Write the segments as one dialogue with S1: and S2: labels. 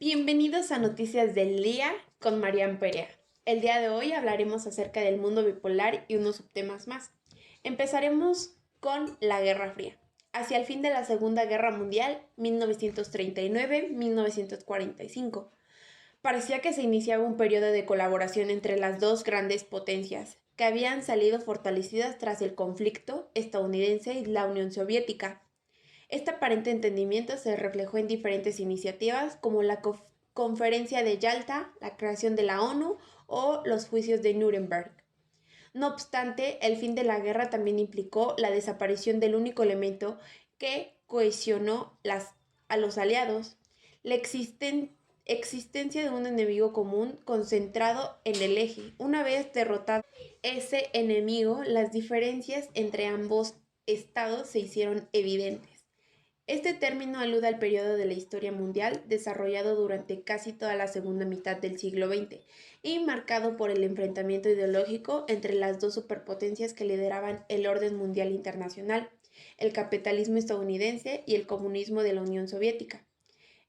S1: Bienvenidos a Noticias del Día con Marian Perea. El día de hoy hablaremos acerca del mundo bipolar y unos subtemas más. Empezaremos con la Guerra Fría. Hacia el fin de la Segunda Guerra Mundial, 1939-1945, parecía que se iniciaba un periodo de colaboración entre las dos grandes potencias, que habían salido fortalecidas tras el conflicto estadounidense y la Unión Soviética. Este aparente entendimiento se reflejó en diferentes iniciativas como la Conferencia de Yalta, la creación de la ONU o los juicios de Nuremberg. No obstante, el fin de la guerra también implicó la desaparición del único elemento que cohesionó a los aliados, la existencia de un enemigo común concentrado en el eje. Una vez derrotado ese enemigo, las diferencias entre ambos estados se hicieron evidentes. Este término alude al periodo de la historia mundial desarrollado durante casi toda la segunda mitad del siglo XX y marcado por el enfrentamiento ideológico entre las dos superpotencias que lideraban el orden mundial internacional, el capitalismo estadounidense y el comunismo de la Unión Soviética.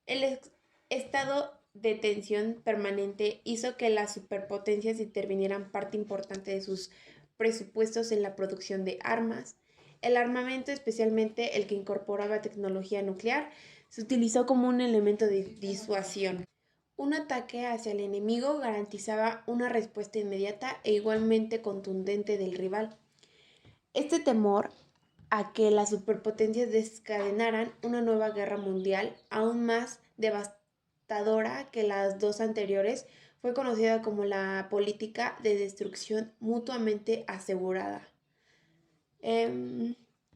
S1: El estado de tensión permanente hizo que las superpotencias intervinieran parte importante de sus presupuestos en la producción de armas. El armamento, especialmente el que incorporaba tecnología nuclear, se utilizó como un elemento de disuasión. Un ataque hacia el enemigo garantizaba una respuesta inmediata e igualmente contundente del rival. Este temor a que las superpotencias desencadenaran una nueva guerra mundial aún más devastadora que las dos anteriores fue conocida como la política de destrucción mutuamente asegurada.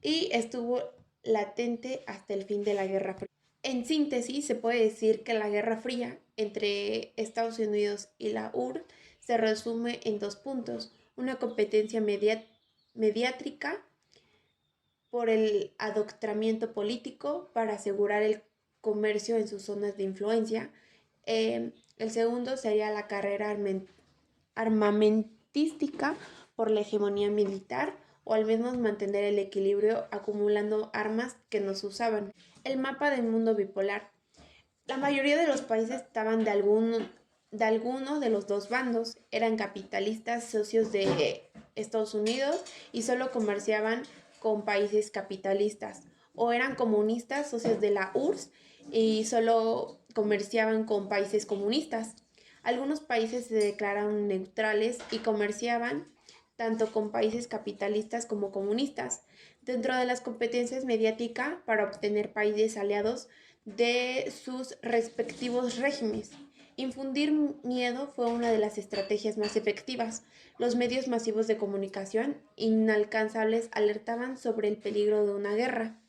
S1: Y estuvo latente hasta el fin de la Guerra Fría. En síntesis, se puede decir que la Guerra Fría entre Estados Unidos y la URSS se resume en dos puntos: una competencia mediática por el adoctrinamiento político para asegurar el comercio en sus zonas de influencia. El segundo sería la carrera armamentística por la hegemonía militar, o al menos mantener el equilibrio acumulando armas que no se usaban. El mapa del mundo bipolar. La mayoría de los países estaban de alguno de los dos bandos. Eran capitalistas, socios de Estados Unidos, y solo comerciaban con países capitalistas. O eran comunistas, socios de la URSS, y solo comerciaban con países comunistas. Algunos países se declararon neutrales y comerciaban tanto con países capitalistas como comunistas, dentro de las competencias mediáticas para obtener países aliados de sus respectivos regímenes. Infundir miedo fue una de las estrategias más efectivas. Los medios masivos de comunicación inalcanzables alertaban sobre el peligro de una guerra.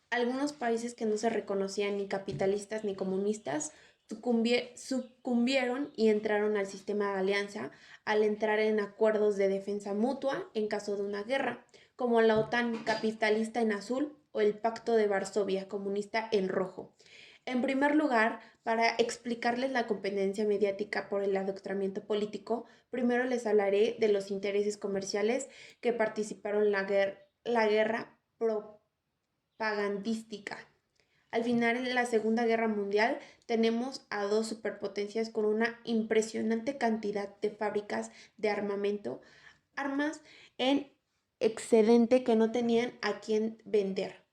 S1: Algunos países que no se reconocían ni capitalistas ni comunistas sucumbieron y entraron al sistema de alianza al entrar en acuerdos de defensa mutua en caso de una guerra, como la OTAN capitalista en azul o el Pacto de Varsovia comunista en rojo. En primer lugar, para explicarles la competencia mediática por el adoctrinamiento político, primero les hablaré de los intereses comerciales que participaron en la guerra propagandística. Al final de la Segunda Guerra Mundial tenemos a dos superpotencias con una impresionante cantidad de fábricas de armamento, armas en excedente que no tenían a quién vender.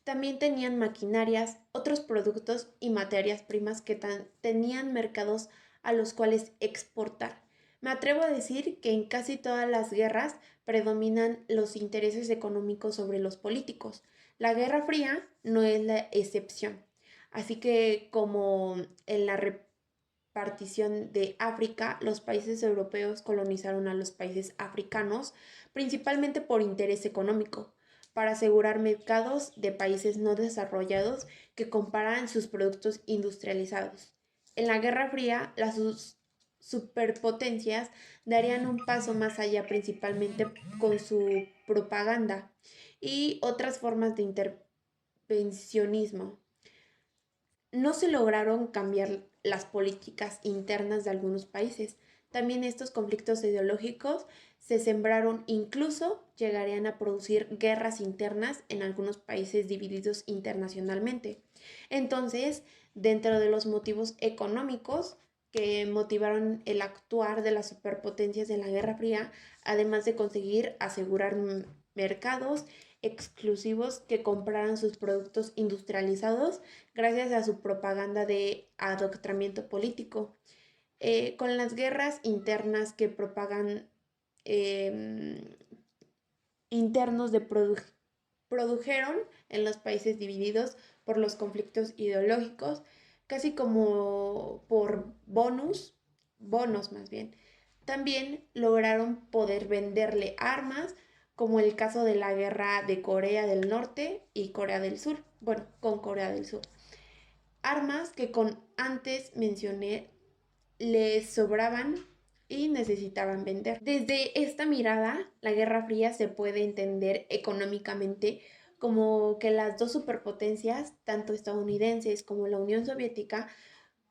S1: También tenían maquinarias, otros productos y materias primas que tenían mercados a los cuales exportar. Me atrevo a decir que en casi todas las guerras predominan los intereses económicos sobre los políticos. La Guerra Fría no es la excepción. Así que, como en la repartición de África, los países europeos colonizaron a los países africanos principalmente por interés económico, para asegurar mercados de países no desarrollados que compraran sus productos industrializados. En la Guerra Fría, las superpotencias darían un paso más allá, principalmente con su propaganda y otras formas de intervencionismo. No se lograron cambiar las políticas internas de algunos países. También estos conflictos ideológicos se sembraron, incluso llegarían a producir guerras internas en algunos países divididos internacionalmente. Entonces, Dentro de los motivos económicos que motivaron el actuar de las superpotencias de la Guerra Fría, además de conseguir asegurar mercados exclusivos que compraran sus productos industrializados gracias a su propaganda de adoctrinamiento político. Con las guerras internas que propagan eh, internos produjeron en los países divididos por los conflictos ideológicos, casi como por bonos más bien. También lograron poder venderle armas, como el caso de la guerra de Corea del Norte y Corea del Sur, bueno, con Corea del Sur. Armas que con antes mencioné les sobraban y necesitaban vender. Desde esta mirada, la Guerra Fría se puede entender económicamente como que las dos superpotencias, tanto estadounidenses como la Unión Soviética,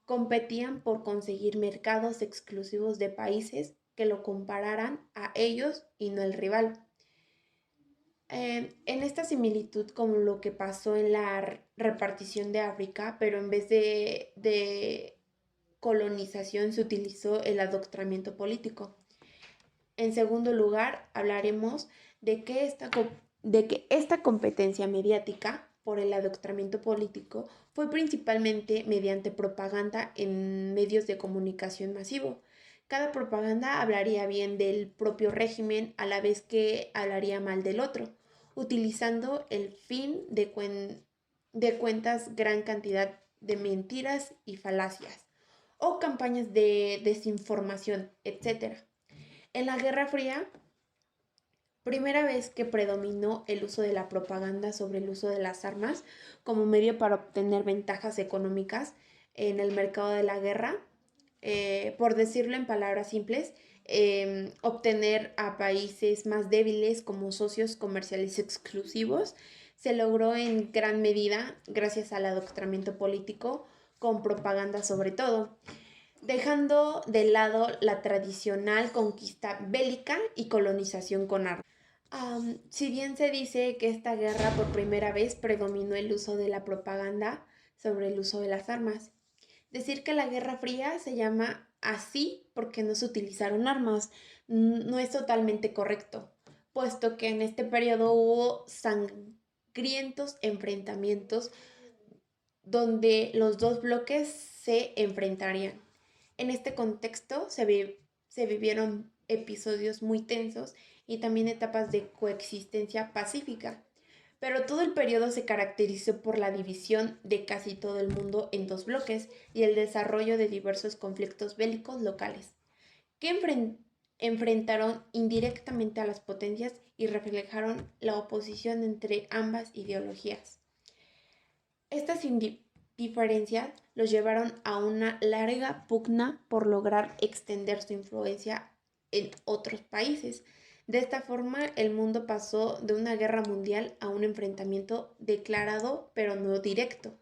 S1: competían por conseguir mercados exclusivos de países que lo compararan a ellos y no el rival. En esta similitud con lo que pasó en la repartición de África, pero en vez de colonización se utilizó el adoctrinamiento político. En segundo lugar, hablaremos de que esta competencia mediática por el adoctrinamiento político fue principalmente mediante propaganda en medios de comunicación masivo. Cada propaganda hablaría bien del propio régimen a la vez que hablaría mal del otro, utilizando el fin de cuentas gran cantidad de mentiras y falacias o campañas de desinformación, etc. En la Guerra Fría, primera vez que predominó el uso de la propaganda sobre el uso de las armas como medio para obtener ventajas económicas en el mercado de la guerra, por decirlo en palabras simples, obtener a países más débiles como socios comerciales exclusivos, se logró en gran medida gracias al adoctrinamiento político con propaganda sobre todo, dejando de lado la tradicional conquista bélica y colonización con armas. Si bien se dice que esta guerra por primera vez predominó el uso de la propaganda sobre el uso de las armas, decir que la Guerra Fría se llama así porque no se utilizaron armas no es totalmente correcto, puesto que en este periodo hubo sangrientos enfrentamientos donde los dos bloques se enfrentarían. En este contexto se vivieron episodios muy tensos y también etapas de coexistencia pacífica, pero todo el periodo se caracterizó por la división de casi todo el mundo en dos bloques y el desarrollo de diversos conflictos bélicos locales, que enfrentaron indirectamente a las potencias y reflejaron la oposición entre ambas ideologías. Estas diferencias los llevaron a una larga pugna por lograr extender su influencia en otros países. De esta forma, el mundo pasó de una guerra mundial a un enfrentamiento declarado pero no directo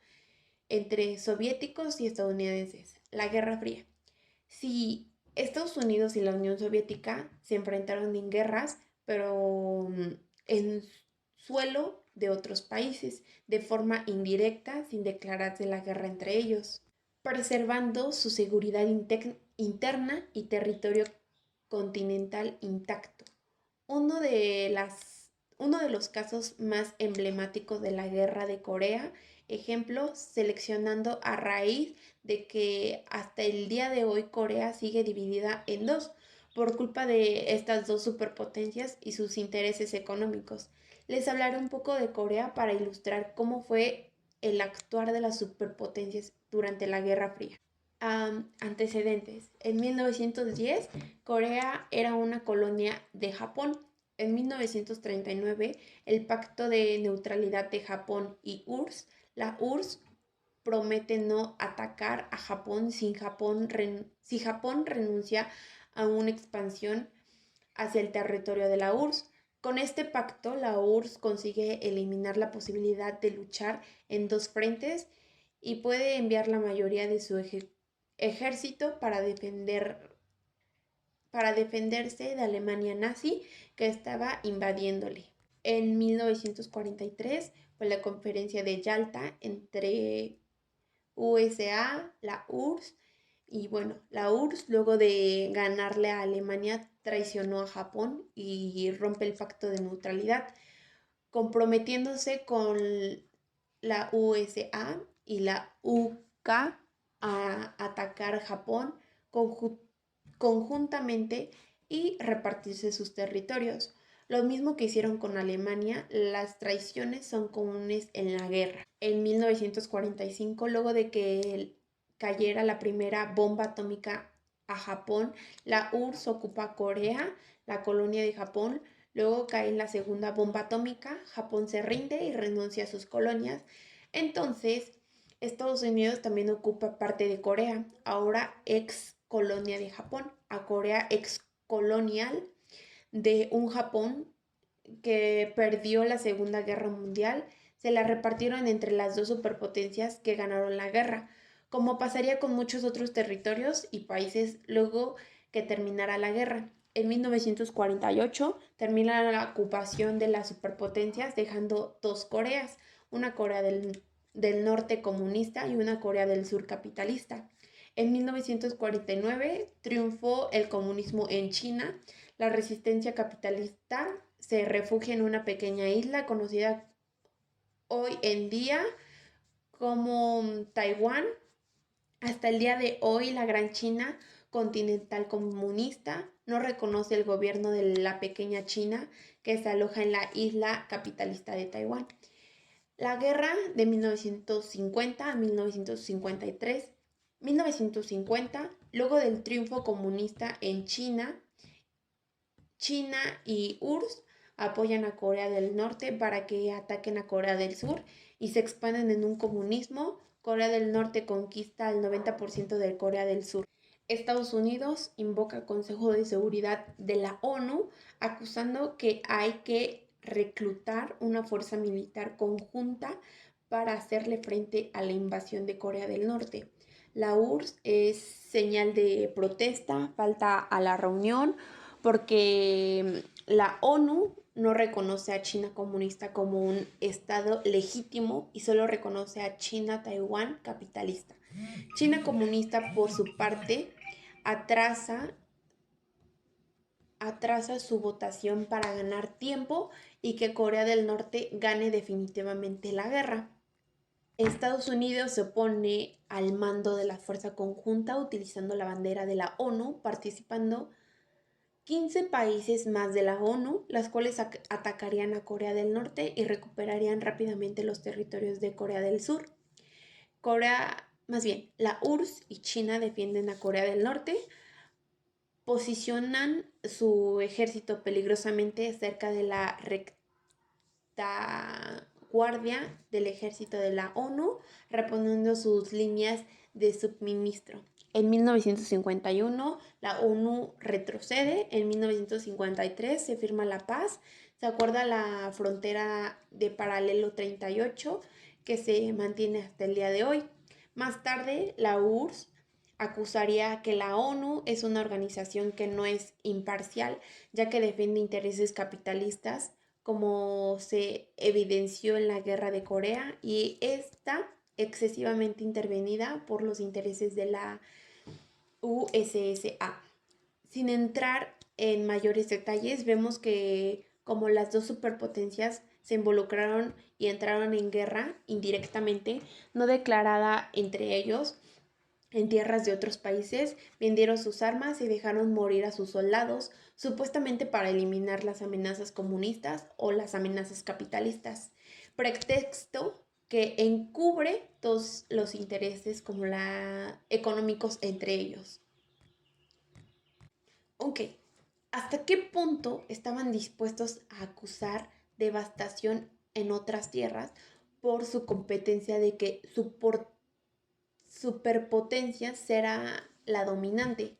S1: entre soviéticos y estadounidenses, la Guerra Fría. Si Estados Unidos y la Unión Soviética se enfrentaron en guerras, pero en suelo de otros países, de forma indirecta, sin declararse la guerra entre ellos, preservando su seguridad interna y territorio continental intacto. Uno de, uno de los casos más emblemáticos de la guerra de Corea, ejemplo, seleccionando a raíz de que hasta el día de hoy Corea sigue dividida en dos por culpa de estas dos superpotencias y sus intereses económicos. Les hablaré un poco de Corea para ilustrar cómo fue el actuar de las superpotencias durante la Guerra Fría. Antecedentes. En 1910, Corea era una colonia de Japón. En 1939, el Pacto de Neutralidad de Japón y URSS, la URSS promete no atacar a Japón si Japón renuncia a una expansión hacia el territorio de la URSS. Con este pacto, la URSS consigue eliminar la posibilidad de luchar en dos frentes y puede enviar la mayoría de su ejército para defenderse de Alemania nazi que estaba invadiéndole. En 1943 fue la conferencia de Yalta USA, la URSS. Y bueno, la URSS, luego de ganarle a Alemania, traicionó a Japón y rompe el pacto de neutralidad, comprometiéndose con la USA y la UK a atacar Japón conjuntamente y repartirse sus territorios. Lo mismo que hicieron con Alemania, las traiciones son comunes en la guerra. En 1945, luego de que cayera la primera bomba atómica a Japón, la URSS ocupa Corea, la colonia de Japón. Luego cae la segunda bomba atómica, Japón se rinde y renuncia a sus colonias. Entonces, Estados Unidos también ocupa parte de Corea, ahora ex colonia de Japón, a Corea ex colonial de un Japón que perdió la Segunda Guerra Mundial. Se la repartieron entre las dos superpotencias que ganaron la guerra, como pasaría con muchos otros territorios y países luego que terminara la guerra. En 1948 termina la ocupación de las superpotencias, dejando dos Coreas, una Corea del Norte comunista y una Corea del Sur capitalista. En 1949 triunfó el comunismo en China. La resistencia capitalista se refugia en una pequeña isla conocida hoy en día como Taiwán. Hasta el día de hoy, la Gran China continental comunista no reconoce el gobierno de la pequeña China que se aloja en la isla capitalista de Taiwán. La guerra de 1950 a 1953. 1950, luego del triunfo comunista en China, China y URSS apoyan a Corea del Norte para que ataquen a Corea del Sur y se expanden en un comunismo. Corea del Norte conquista el 90% de Corea del Sur. Estados Unidos invoca Consejo de Seguridad de la ONU acusando que hay que reclutar una fuerza militar conjunta para hacerle frente a la invasión de Corea del Norte. La URSS es señal de protesta, falta a la reunión porque la ONU no reconoce a China comunista como un estado legítimo y solo reconoce a China-Taiwán capitalista. China comunista, por su parte, atrasa su votación para ganar tiempo y que Corea del Norte gane definitivamente la guerra. Estados Unidos se opone al mando de la fuerza conjunta utilizando la bandera de la ONU, participando 15 países más de la ONU, las cuales atacarían a Corea del Norte y recuperarían rápidamente los territorios de Corea del Sur. La URSS y China defienden a Corea del Norte, posicionan su ejército peligrosamente cerca de la retaguardia del ejército de la ONU, reponiendo sus líneas de suministro. En 1951 la ONU retrocede, en 1953 se firma la paz, se acuerda la frontera de paralelo 38 que se mantiene hasta el día de hoy. Más tarde la URSS acusaría que la ONU es una organización que no es imparcial, ya que defiende intereses capitalistas, como se evidenció en la guerra de Corea, y está excesivamente intervenida por los intereses de la USSA. Sin entrar en mayores detalles, vemos que como las dos superpotencias se involucraron y entraron en guerra indirectamente, no declarada entre ellos, en tierras de otros países, vendieron sus armas y dejaron morir a sus soldados, supuestamente para eliminar las amenazas comunistas o las amenazas capitalistas, pretexto que encubre todos los intereses como económicos entre ellos. Ok, ¿hasta qué punto estaban dispuestos a acusar devastación en otras tierras por su competencia de que su superpotencia será la dominante?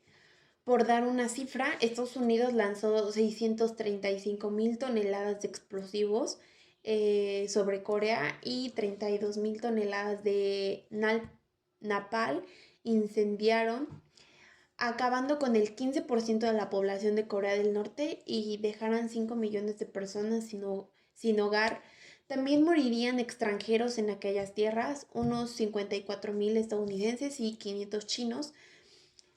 S1: Por dar una cifra, Estados Unidos lanzó 635,000 toneladas de explosivos sobre Corea y 32,000 toneladas de napal incendiaron, acabando con el 15% de la población de Corea del Norte y dejaron 5 millones de personas sin hogar, También morirían extranjeros en aquellas tierras, unos 54.000 estadounidenses y 500 chinos.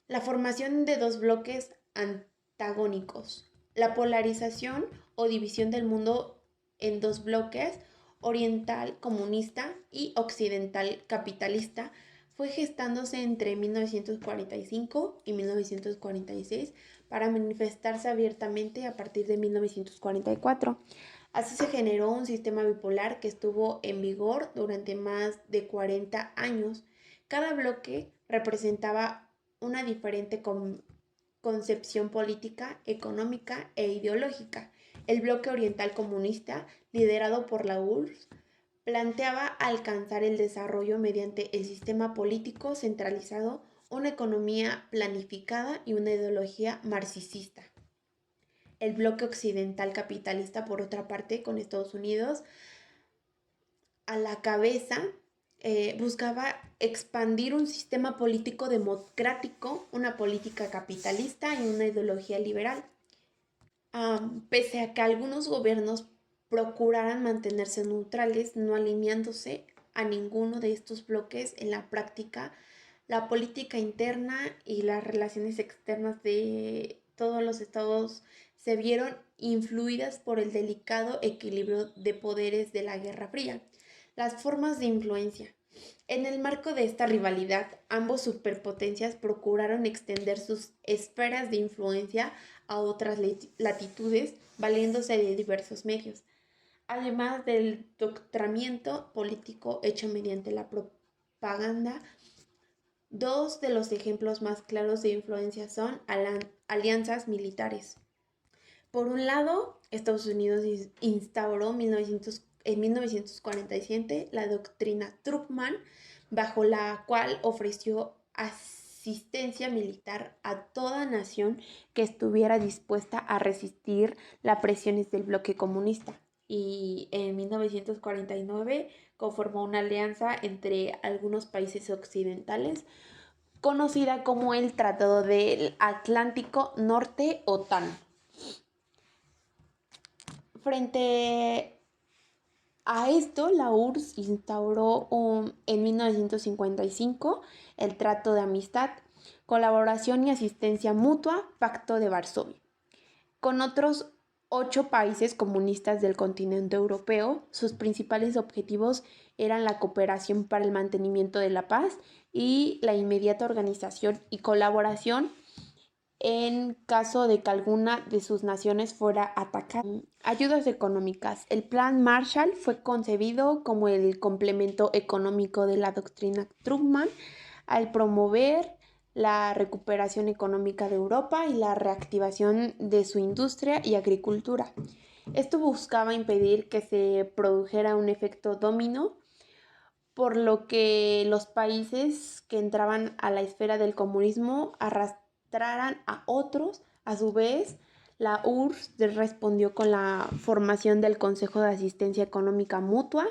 S1: La formación de dos bloques antagónicos. La polarización o división del mundo en dos bloques, oriental comunista y occidental capitalista, fue gestándose entre 1945 y 1946 para manifestarse abiertamente a partir de 1944. Así se generó un sistema bipolar que estuvo en vigor durante más de 40 años. Cada bloque representaba una diferente concepción política, económica e ideológica. El bloque oriental comunista, liderado por la URSS, planteaba alcanzar el desarrollo mediante el sistema político centralizado, una economía planificada y una ideología marxista. El bloque occidental capitalista, por otra parte, con Estados Unidos a la cabeza, buscaba expandir un sistema político democrático, una política capitalista y una ideología liberal. Pese a que algunos gobiernos procuraran mantenerse neutrales, no alineándose a ninguno de estos bloques, en la práctica, la política interna y las relaciones externas de todos los estados se vieron influidas por el delicado equilibrio de poderes de la Guerra Fría. Las formas de influencia. En el marco de esta rivalidad, ambos superpotencias procuraron extender sus esferas de influencia a otras latitudes, valiéndose de diversos medios, además del doctrinamiento político hecho mediante la propaganda. Dos de los ejemplos más claros de influencia son alianzas militares. Por un lado, Estados Unidos instauró en 1947 la doctrina Truman, bajo la cual ofreció asistencia militar a toda nación que estuviera dispuesta a resistir las presiones del bloque comunista. Y en 1949 conformó una alianza entre algunos países occidentales conocida como el Tratado del Atlántico Norte, OTAN. Frente a esto, la URSS instauró en 1955 el Trato de Amistad, Colaboración y Asistencia Mutua, Pacto de Varsovia. Con otros 8 países comunistas del continente europeo, sus principales objetivos eran la cooperación para el mantenimiento de la paz y la inmediata organización y colaboración en caso de que alguna de sus naciones fuera atacada. Ayudas económicas. El Plan Marshall fue concebido como el complemento económico de la doctrina Truman al promover la recuperación económica de Europa y la reactivación de su industria y agricultura. Esto buscaba impedir que se produjera un efecto dominó, por lo que los países que entraban a la esfera del comunismo arrastraran a otros. A su vez, la URSS respondió con la formación del Consejo de Asistencia Económica Mutua,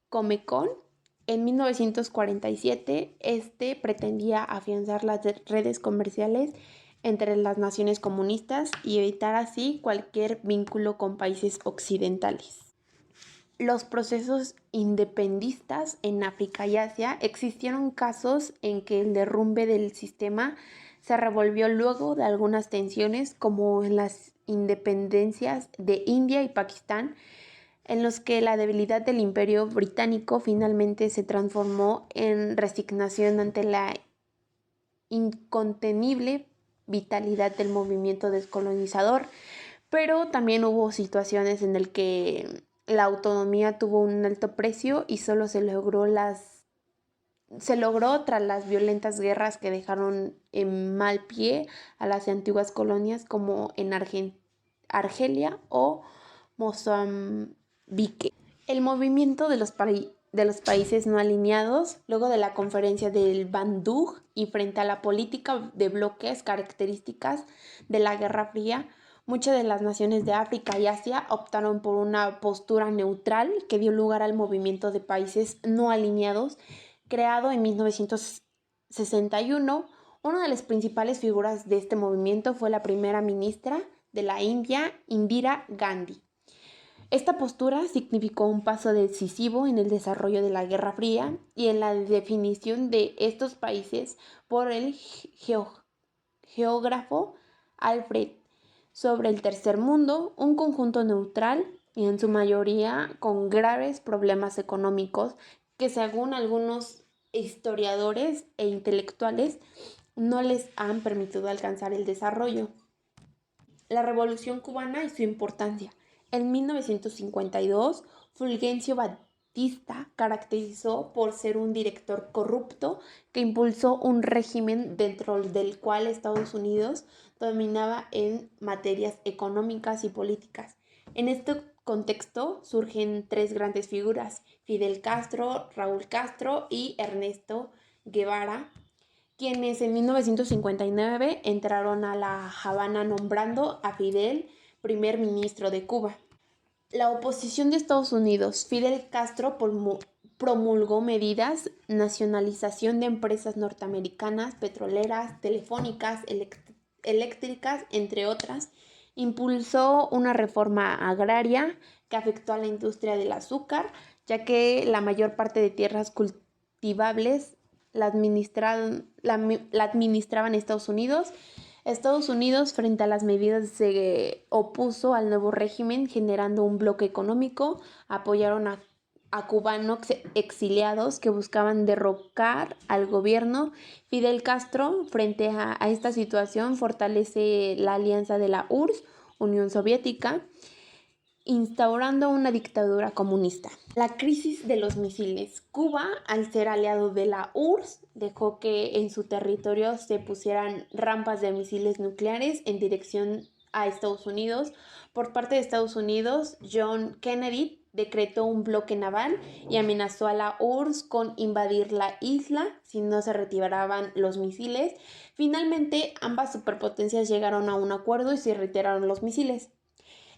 S1: Comecon. En 1947, este pretendía afianzar las redes comerciales entre las naciones comunistas y evitar así cualquier vínculo con países occidentales. Los procesos independistas en África y Asia. Existieron casos en que el derrumbe del sistema se revolvió luego de algunas tensiones, como en las independencias de India y Pakistán, en los que la debilidad del imperio británico finalmente se transformó en resignación ante la incontenible vitalidad del movimiento descolonizador. Pero también hubo situaciones en las que la autonomía tuvo un alto precio y solo se logró tras las violentas guerras que dejaron en mal pie a las antiguas colonias como en Argelia o Mozambique. El movimiento de los países no alineados, luego de la conferencia del Bandung y frente a la política de bloques características de la Guerra Fría, muchas de las naciones de África y Asia optaron por una postura neutral que dio lugar al movimiento de países no alineados, creado en 1961. Una de las principales figuras de este movimiento fue la primera ministra de la India, Indira Gandhi. Esta postura significó un paso decisivo en el desarrollo de la Guerra Fría y en la definición de estos países por el geógrafo Alfred sobre el Tercer Mundo, un conjunto neutral y en su mayoría con graves problemas económicos que según algunos historiadores e intelectuales no les han permitido alcanzar el desarrollo. La Revolución cubana y su importancia. En 1952, Fulgencio Batista caracterizó por ser un director corrupto que impulsó un régimen dentro del cual Estados Unidos dominaba en materias económicas y políticas. En este contexto surgen tres grandes figuras: Fidel Castro, Raúl Castro y Ernesto Guevara, quienes en 1959 entraron a La Habana nombrando a Fidel primer ministro de Cuba. La oposición de Estados Unidos. Fidel Castro promulgó medidas, nacionalización de empresas norteamericanas, petroleras, telefónicas, eléctricas, entre otras. Impulsó una reforma agraria que afectó a la industria del azúcar, ya que la mayor parte de tierras cultivables la administraban Estados Unidos. Estados Unidos, frente a las medidas, se opuso al nuevo régimen, generando un bloque económico. Apoyaron a cubanos exiliados que buscaban derrocar al gobierno. Fidel Castro, frente a esta situación, fortalece la alianza de la URSS, Unión Soviética, instaurando una dictadura comunista. La crisis de los misiles. Cuba, al ser aliado de la URSS, dejó que en su territorio se pusieran rampas de misiles nucleares en dirección a Estados Unidos. Por parte de Estados Unidos, John Kennedy decretó un bloque naval y amenazó a la URSS con invadir la isla si no se retiraban los misiles. Finalmente, ambas superpotencias llegaron a un acuerdo y se retiraron los misiles.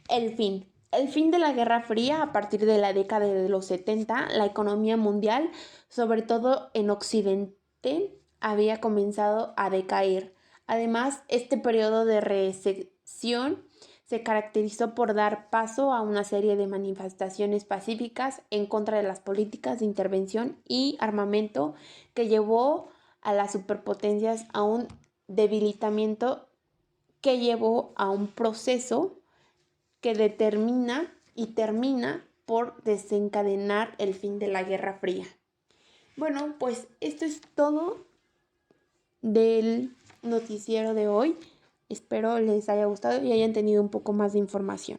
S1: El fin de la Guerra Fría. A partir de la década de los 70, la economía mundial, sobre todo en Occidente, había comenzado a decaer. Además, este periodo de recesión se caracterizó por dar paso a una serie de manifestaciones pacíficas en contra de las políticas de intervención y armamento que llevó a las superpotencias a un debilitamiento que llevó a un proceso que determina y termina por desencadenar el fin de la Guerra Fría. Bueno, pues esto es todo del noticiero de hoy. Espero les haya gustado y hayan tenido un poco más de información.